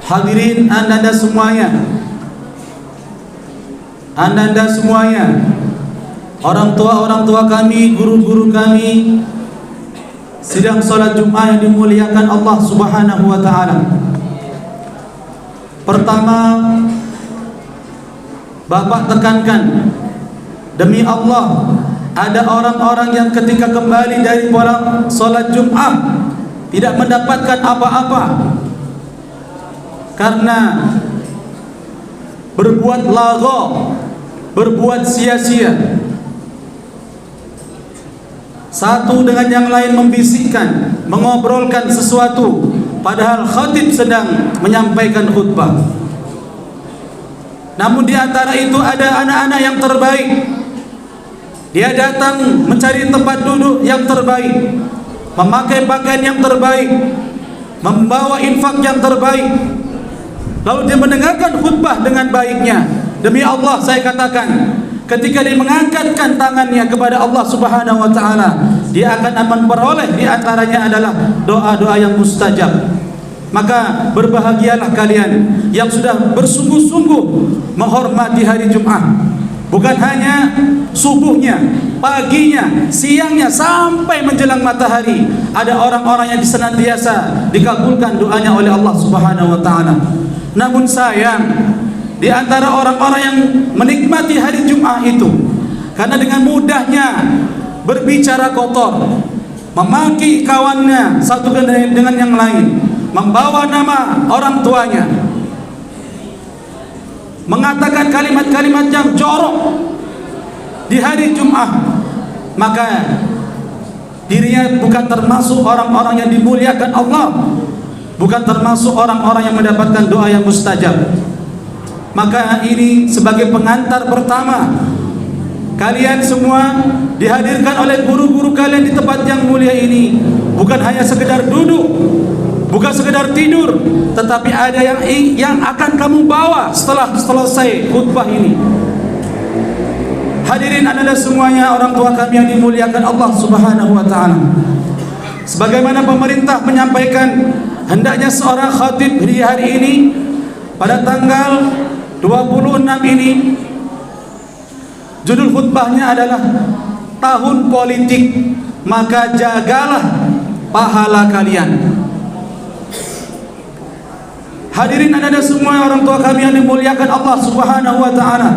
hadirin anda semuanya, orang tua kami, guru-guru kami, sidang salat Jumat yang dimuliakan Allah Subhanahu wa taala. Pertama, Bapak tekankan, demi Allah, ada orang-orang yang ketika kembali dari salat Jumat tidak mendapatkan apa-apa karena berbuat lagha, berbuat sia-sia. Satu dengan yang lain membisikkan, mengobrolkan sesuatu, padahal khatib sedang menyampaikan khutbah. Namun di antara itu ada anak-anak yang terbaik. Dia datang mencari tempat duduk yang terbaik, memakai pakaian yang terbaik, membawa infak yang terbaik. Lalu dia mendengarkan khutbah dengan baiknya. Demi Allah saya katakan, ketika dia mengangkatkan tangannya kepada Allah Subhanahu wa taala, dia akan memperoleh di antaranya adalah doa-doa yang mustajab. Maka berbahagialah kalian yang sudah bersungguh-sungguh menghormati hari Jumat. Bukan hanya subuhnya, paginya, siangnya, sampai menjelang matahari ada orang-orang yang senantiasa dikabulkan doanya oleh Allah Subhanahu wa taala. Namun sayang, di antara orang-orang yang menikmati hari Jumat itu, karena dengan mudahnya berbicara kotor, memaki kawannya satu dengan yang lain, membawa nama orang tuanya, mengatakan kalimat-kalimat yang jorok di hari Jumat, maka dirinya bukan termasuk orang-orang yang dimuliakan Allah, bukan termasuk orang-orang yang mendapatkan doa yang mustajab. Maka ini sebagai pengantar pertama, kalian semua dihadirkan oleh guru-guru kalian di tempat yang mulia ini, bukan hanya sekedar duduk, bukan sekedar tidur, tetapi ada yang akan kamu bawa setelah selesai khutbah ini. Hadirin anda semuanya, orang tua kami yang dimuliakan Allah Subhanahu wa taala. Sebagaimana pemerintah menyampaikan, hendaknya seorang khatib di hari ini pada tanggal 26 ini, judul khutbahnya adalah tahun politik, maka jagalah pahala kalian. Hadirin anda semua, orang tua kami yang dimuliakan Allah Subhanahu wa taala.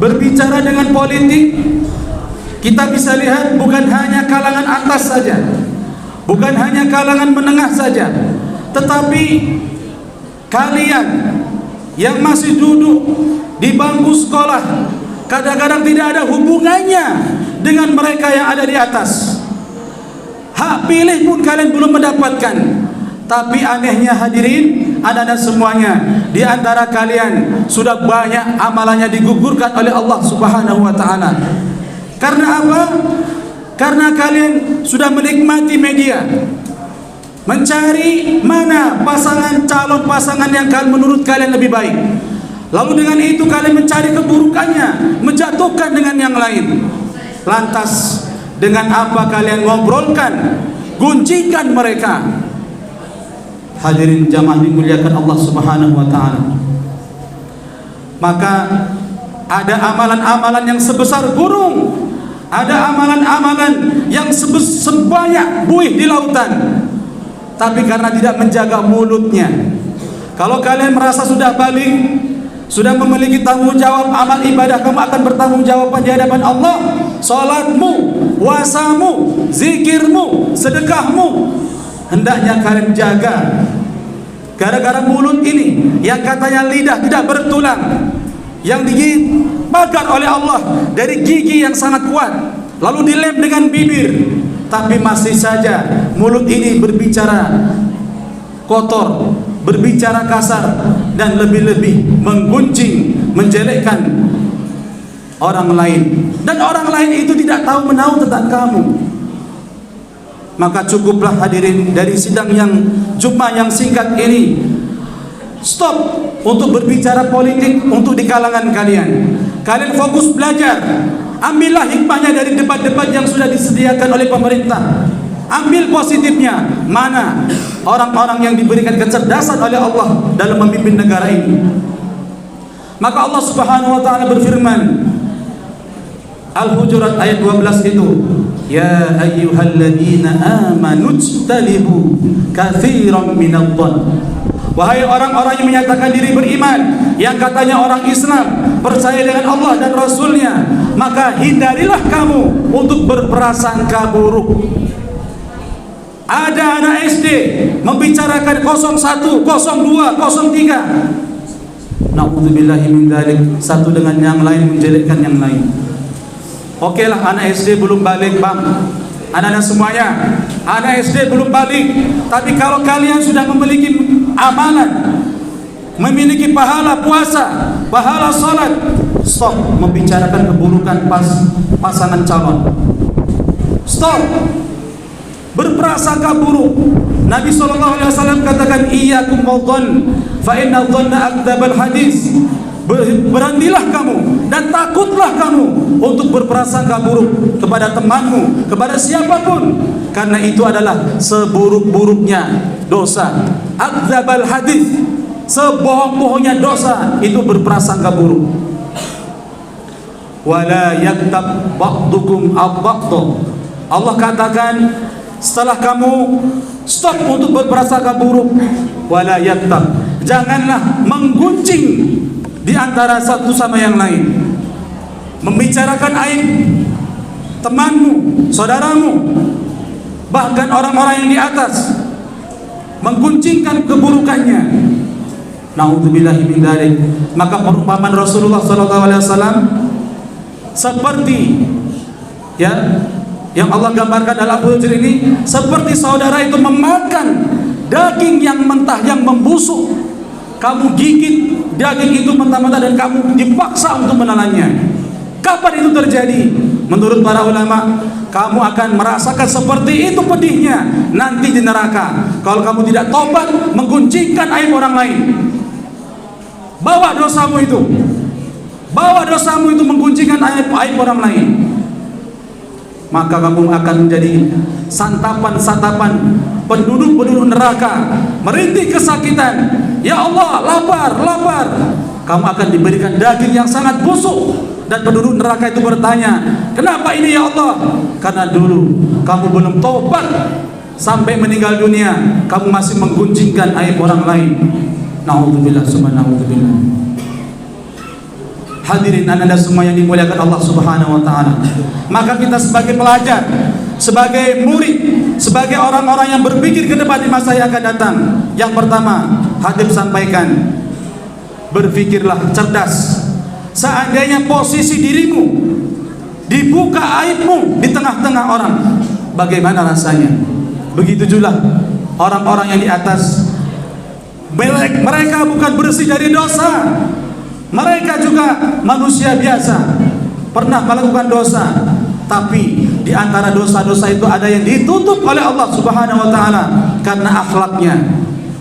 Berbicara dengan politik, kita bisa lihat bukan hanya kalangan atas saja, bukan hanya kalangan menengah saja, tetapi kalian yang masih duduk di bangku sekolah kadang-kadang tidak ada hubungannya dengan mereka yang ada di atas. Hak pilih pun kalian belum mendapatkan. Tapi anehnya hadirin, anda semuanya, di antara kalian sudah banyak amalannya digugurkan oleh Allah Subhanahu wa taala. Karena apa? Karena kalian sudah menikmati media, mencari mana calon pasangan yang menurut kalian lebih baik. Lalu dengan itu kalian mencari keburukannya, menjatuhkan dengan yang lain. Lantas dengan apa kalian ngobrolkan, gunjingkan mereka? Hadirin jamaah dimuliakan Allah Subhanahu wa taala. Maka ada amalan-amalan yang sebesar gunung, ada amalan-amalan yang sebanyak buih di lautan, tapi karena tidak menjaga mulutnya. Kalau kalian merasa sudah balik, sudah memiliki tanggung jawab amal ibadah, kamu akan bertanggung jawab di hadapan Allah. Salatmu, puasamu, zikirmu, sedekahmu, hendaknya kalian jaga. Gara-gara mulut ini yang katanya lidah tidak bertulang, yang dibakar oleh Allah dari gigi yang sangat kuat, lalu dilem dengan bibir, tapi masih saja mulut ini berbicara kotor, berbicara kasar, dan lebih-lebih menggunjing, menjelekkan orang lain, dan orang lain itu tidak tahu menahu tentang kamu. Maka cukuplah hadirin dari sidang yang Jumat yang singkat ini, stop untuk berbicara politik untuk di kalangan kalian. Kalian fokus belajar, ambillah hikmahnya dari debat-debat yang sudah disediakan oleh pemerintah. ambil positifnya. Mana orang-orang yang diberikan kecerdasan oleh Allah dalam memimpin negara ini? Maka Allah Subhanahu wa taala berfirman, Al-Hujurat ayat 12 itu, ya ayyuhalladzina amanu ijtanibu katsiran minadh-dhann. Wahai orang-orang yang menyatakan diri beriman, yang katanya orang Islam, percaya dengan Allah dan Rasulnya, maka hindarilah kamu untuk berprasangka buruk. Ada anak SD membicarakan 01, 02, 03. Na'udzubillahi min dzalik, satu dengan yang lain menjelekkan yang lain. Oke lah, anak SD belum balik, Bang. Anak-anak semuanya, anak SD belum balik. Tapi kalau kalian sudah memiliki amalan, memiliki pahala puasa, pahala salat, stop membicarakan keburukan pasangan calon. Stop berprasangka buruk. Nabi SAW katakan, iyyakum wadh-dhann fa inna dhanna akdzabal hadis. Berhentilah kamu dan takutlah kamu untuk berprasangka buruk kepada temanmu, kepada siapapun, karena itu adalah seburuk-buruknya dosa. Akdzabal hadis, sebohong-bohongnya dosa itu berprasangka buruk. Wala yaktab ba'dukum ab-ba'd. Allah katakan, setelah kamu stop untuk berprasangka buruk, wala yaktab, janganlah menggunjing di antara satu sama yang lain, membicarakan aib temanmu, saudaramu, bahkan orang-orang yang di atas, menggunjingkan keburukannya. Na'udzubillahi min dzalik. Maka perumpamaan Rasulullah SAW seperti yang Allah gambarkan dalam Al-Hujr ini, seperti saudara itu memakan daging yang mentah yang membusuk. Kamu gigit daging itu mentah-mentah dan kamu dipaksa untuk menelannya. Kapan itu terjadi? Menurut para ulama, kamu akan merasakan seperti itu pedihnya nanti di neraka. Kalau kamu tidak tobat menggunjingkan aib orang lain. Bawa dosamu itu menggunjingkan aib orang lain, maka kamu akan menjadi santapan penduduk neraka, merintih kesakitan. Ya Allah, lapar. Kamu akan diberikan daging yang sangat busuk, dan penduduk neraka itu bertanya, kenapa ini ya Allah? Karena dulu kamu belum tobat, sampai meninggal dunia kamu masih menggunjingkan aib orang lain. Na'udzubillah, summa na'udzubillah. Hadirin anda semua yang dimuliakan Allah Subhanahu wa taala. Maka kita sebagai pelajar, sebagai murid, sebagai orang-orang yang berpikir ke depan di masa yang akan datang, yang pertama Habib sampaikan, berpikirlah cerdas. Seandainya posisi dirimu dibuka aibmu di tengah-tengah orang, bagaimana rasanya? Begitu juga orang-orang yang di atas, mereka bukan bersih dari dosa, mereka juga manusia biasa, pernah melakukan dosa, tapi di antara dosa-dosa itu ada yang ditutup oleh Allah Subhanahu wa taala karena akhlaknya.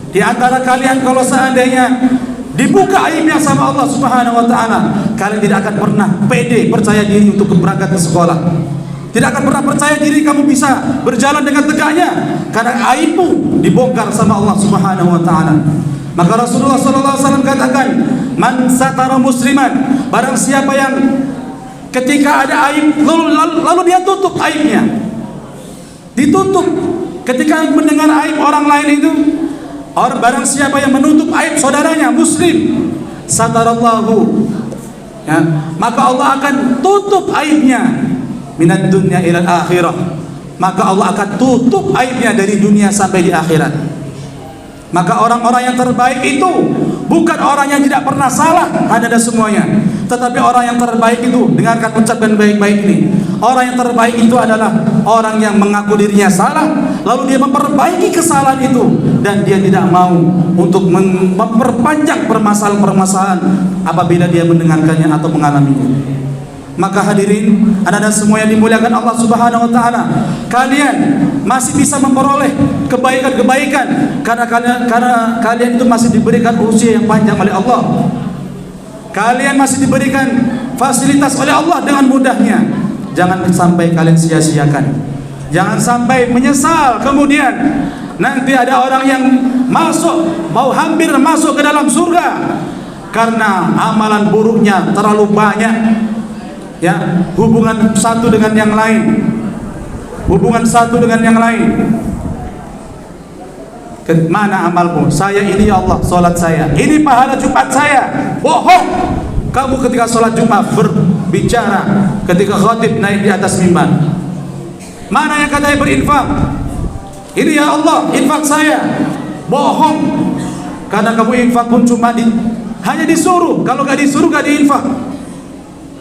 Di antara kalian kalau seandainya dibuka aibnya sama Allah Subhanahu wa taala, kalian tidak akan pernah pede percaya diri untuk berangkat ke sekolah. Tidak akan pernah percaya diri kamu bisa berjalan dengan tegaknya karena aibmu dibongkar sama Allah Subhanahu wa taala. Maka Rasulullah sallallahu alaihi wasallam katakan, man satara musliman, barang siapa yang ketika ada aib lalu dia tutup aibnya, ditutup. Ketika mendengar aib orang lain itu, barang siapa yang menutup aib saudaranya muslim, satarallahu, maka Allah akan tutup aibnya minad dunya ilal akhirah. Maka Allah akan tutup aibnya dari dunia sampai di akhirat. Maka orang-orang yang terbaik itu bukan orang yang tidak pernah salah, ada semuanya, tetapi orang yang terbaik itu, dengarkan ucapan baik-baik ini, orang yang terbaik itu adalah orang yang mengaku dirinya salah, lalu dia memperbaiki kesalahan itu, dan dia tidak mau untuk memperpanjang permasalahan-permasalahan apabila dia mendengarkannya atau mengalaminya. Maka hadirin, anak-anak semua yang dimuliakan Allah Subhanahu wa taala, kalian masih bisa memperoleh kebaikan-kebaikan karena kalian itu masih diberikan usia yang panjang oleh Allah. Kalian masih diberikan fasilitas oleh Allah dengan mudahnya. Jangan sampai kalian sia-siakan. Jangan sampai menyesal kemudian nanti ada orang yang hampir masuk ke dalam surga karena amalan buruknya terlalu banyak. Ya, hubungan satu dengan yang lain. Mana amalmu? Saya ini ya Allah, salat saya. Ini pahala Jumat saya. Bohong. Kamu ketika salat Jumat berbicara ketika khatib naik di atas mimbar. Mana yang katanya berinfak? Ini ya Allah, infak saya. Bohong. Karena kamu infak pun cuma hanya disuruh. Kalau gak disuruh gak diinfak.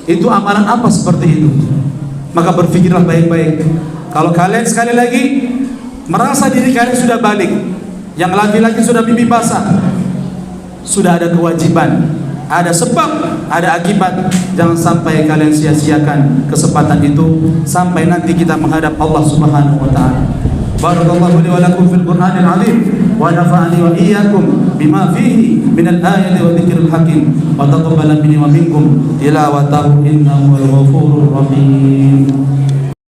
Itu amalan apa seperti itu? Maka berpikirlah baik-baik. Kalau kalian sekali lagi merasa diri kalian sudah balik, yang laki-laki sudah pipi basah, sudah ada kewajiban, ada sebab, ada akibat. Jangan sampai kalian sia-siakan kesempatan itu sampai nanti kita menghadap Allah Subhanahu wa taala. Barakallahu li wa lakum fil Qur'anil azim wa nafa'ani wa iyyakum bima fihi minal ayati wa dzikril hakim wa taqabbala minni wa minkum tilawatahu innahu wal ghafurur rahim.